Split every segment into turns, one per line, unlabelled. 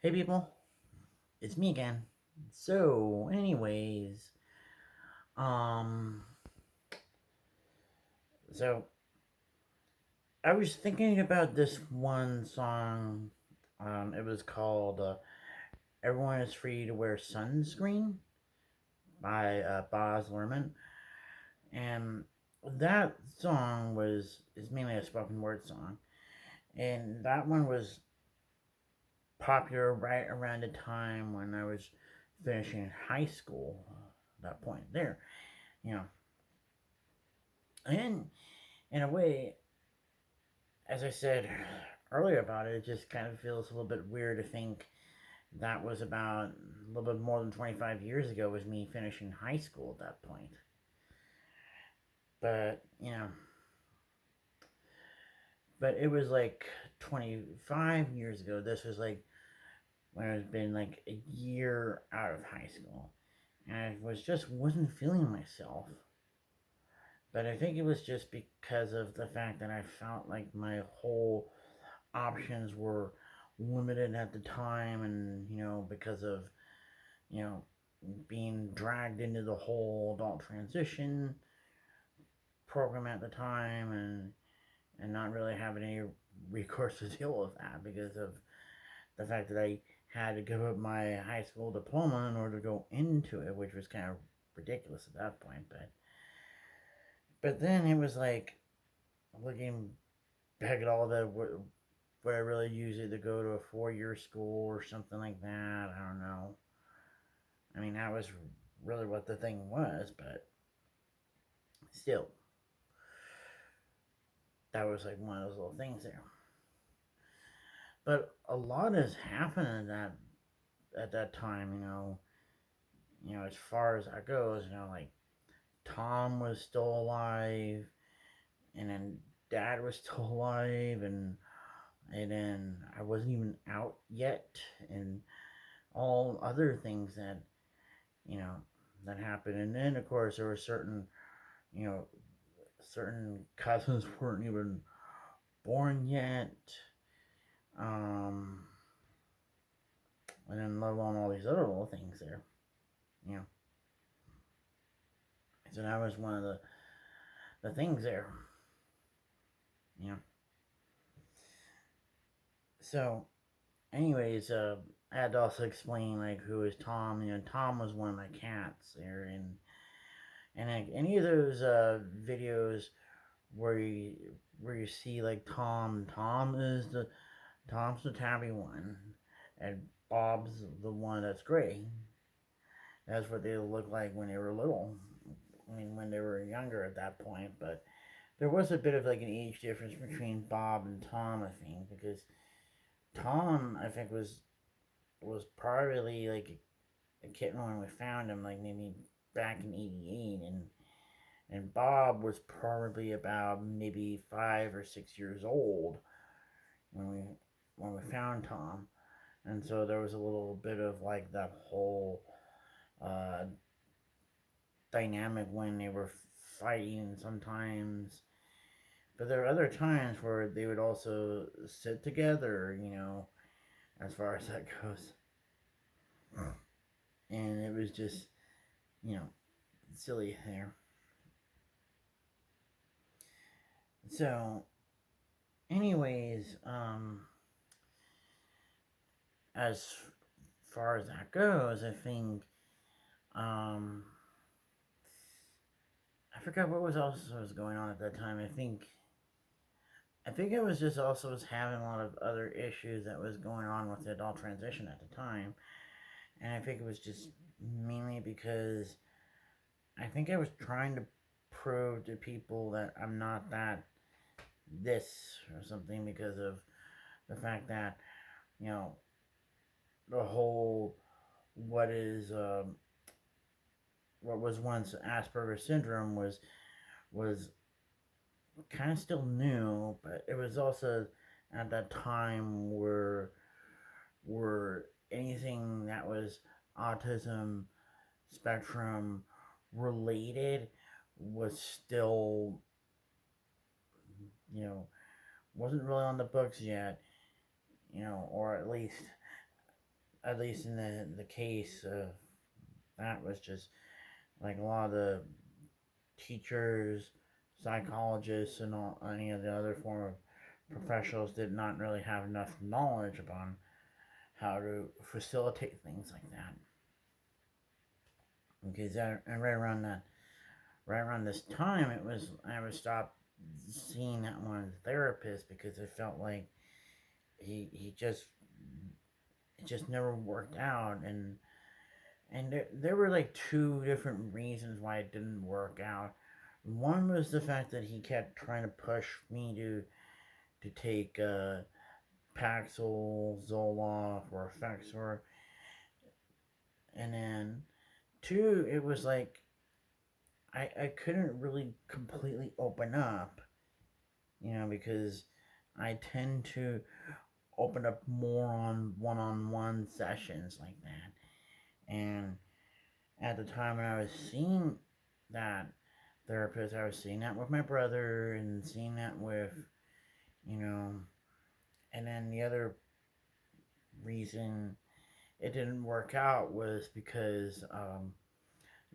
Hey people, it's me again. Anyways, um, so I was thinking about this one song. It was called "Everyone Is Free to Wear Sunscreen" by Boz Lerman, and that song is mainly a spoken word song, and that one was popular right around the time when I was finishing high school. That point there, you know, and in a way, as I said earlier about it, it just kind of feels a little bit weird to think that was about a little bit more than 25 years ago, was me finishing high school at that point. But, but it was like 25 years ago. This was like when I was been like a year out of high school. And I wasn't feeling myself. But I think it was just because of the fact that I felt like my whole options were limited at the time, and because of you know being dragged into the whole adult transition program at the time, and not really having any recourse to deal with that because of the fact that I had to give up my high school diploma in order to go into it, which was kind of ridiculous at that point. But then it was like looking back at all the would I really use it to go to a 4 year school or something like that? I don't know. I mean, that was really what the thing was, but still, that was like one of those little things there. But a lot has happened at that time, as far as that goes, like Tom was still alive, and then Dad was still alive, and then I wasn't even out yet, and all other things you know that happened, and then of course there were you know certain cousins weren't even born yet, um, and then let alone all these other little things there, you know. So that was one of the things there, you know. So, anyways, I had to also explain like who is Tom. Tom was one of my cats there, and like any of those videos where you see like Tom's the tabby one, and Bob's the one that's gray. That's what they look like when they were little. I mean, when they were younger at that point. But there was a bit of like an age difference between Bob and Tom, I think, because Tom, I think, was probably like a kitten when we found him, like maybe back in '88, and Bob was probably about maybe 5 or 6 years old when we found Tom, and so there was a little bit of like that whole uh, dynamic when they were fighting sometimes. But there were other times where they would also sit together, as far as that goes. And it was just, you know, silly there. So, anyways, as far as that goes, I think, um, I forgot what was also was going on at that time. I think it was just also was having a lot of other issues that was going on with the adult transition at the time, and I think it was just mainly because I think I was trying to prove to people that I'm not that this or something because of the fact that you know the whole what is what was once Asperger's syndrome was kind of still new, but it was also at that time where anything that was autism spectrum related was still, you know, wasn't really on the books yet, or at least at least in the case of that was just like a lot of the teachers, psychologists, and all any of the other form of professionals did not really have enough knowledge upon how to facilitate things like that. Because right around this time, I was stopped seeing that one therapist because it felt like he just it just never worked out, and there were like two different reasons why it didn't work out. One was the fact that he kept trying to push me to take Paxil, Zoloft, or Effexor, and then two, it was like I couldn't really completely open up, because I tend to open up more on one sessions like that. And at the time when I was seeing that therapist, I was seeing that with my brother and seeing that with, you know, and then the other reason it didn't work out was because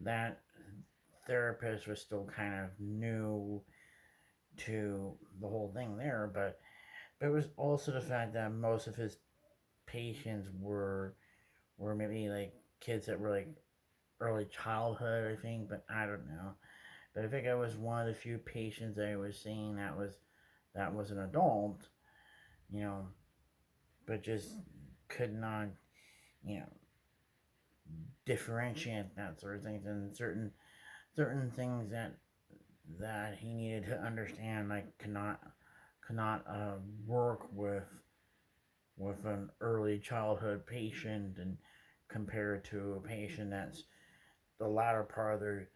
that therapist was still kind of new to the whole thing there, but it was also the fact that most of his patients were maybe like kids that were like early childhood, I think, but I don't know. But I think I was one of the few patients that I was seeing that was an adult, you know, but just could not, you know, differentiate that sort of things and certain things that he needed to understand, like cannot work with an early childhood patient and compared to a patient that's the latter part of their,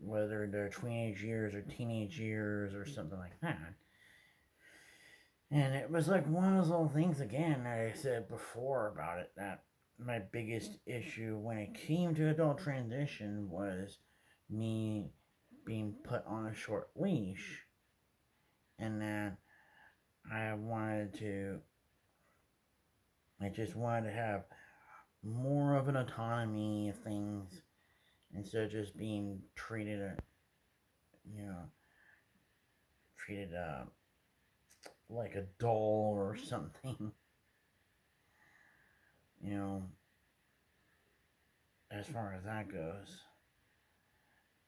whether they're teenage years or teenage years or something like that. And it was like one of those little things again that I said before about it, that my biggest issue when it came to adult transition was me being put on a short leash, and that I wanted to I just wanted to have more of an autonomy of things instead of just being you know, treated like a doll or something, you know, as far as that goes.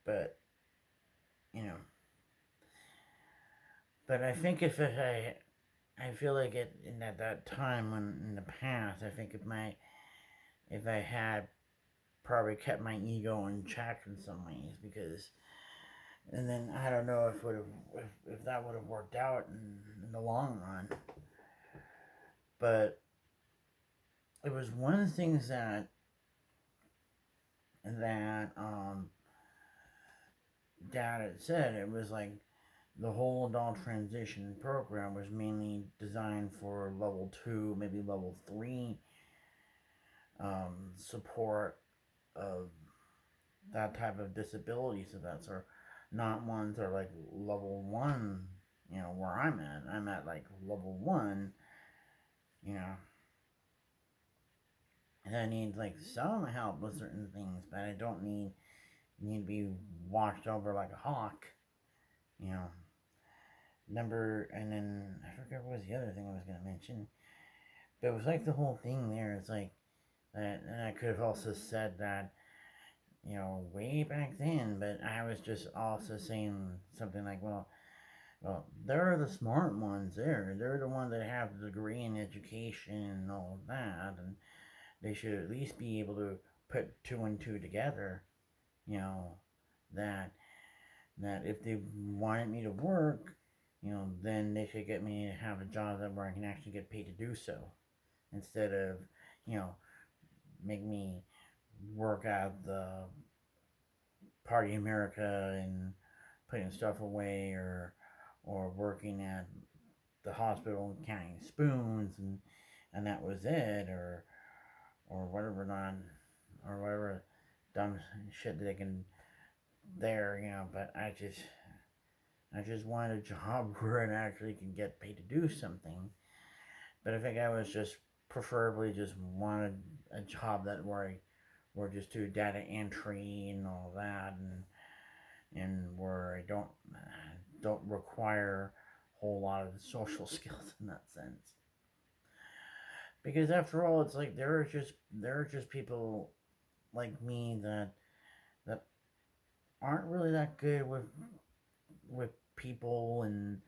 But, you know, but I think I feel like at that time when in the past, I think if I had probably kept my ego in check in some ways, because and then I don't know if that would have worked out in the long run. But it was one of the things that Dad had said. It was like the whole adult transition program was mainly designed for level 2, maybe level 3 support of that type of disability. So that's not ones that are like level 1, where I'm at. I'm at like level 1, you know. And I need like some help with certain things, but I don't need to be watched over like a hawk, you know. And then I forget what was the other thing I was gonna mention, but it was like the whole thing there. It's like that, and I could have also said that, way back then, but I was just also saying something like, well, they're the smart ones there. They're the ones that have the degree in education and all of that, and they should at least be able to put two and two together, you know, that that if they wanted me to work, then they should get me to have a job that where I can actually get paid to do so, instead of, you know, make me work at the Party America and putting stuff away, or working at the hospital and counting spoons, and that was it, or whatever or whatever dumb shit that they can there, but I just wanted a job where I actually can get paid to do something. But I think I was just preferably just wanted a job that where I just do data entry and all that, and where I don't require a whole lot of social skills in that sense. Because after all, it's like there are just people like me that aren't really that good with people, and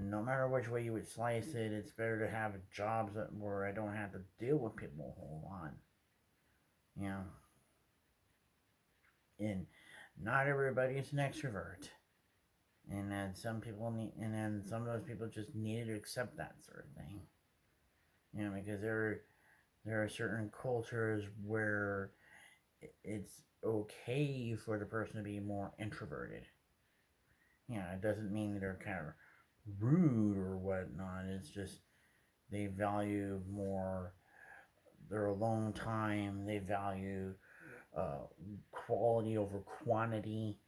no matter which way you would slice it, it's better to have jobs where I don't have to deal with people a whole lot. You know, and not everybody is an extrovert, and then some of those people just needed to accept that sort of thing. You know, because there are certain cultures where it's okay for the person to be more introverted. You know, it doesn't mean that they're kind of rude or whatnot. It's just they value more their alone time. They value uh, quality over quantity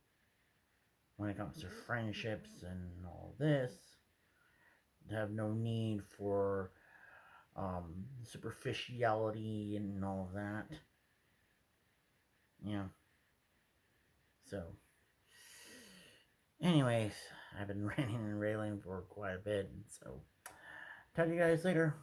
when it comes to friendships and all this. They have no need for superficiality and all of that. Yeah. So, anyways, I've been ranting and railing for quite a bit. So, talk to you guys later.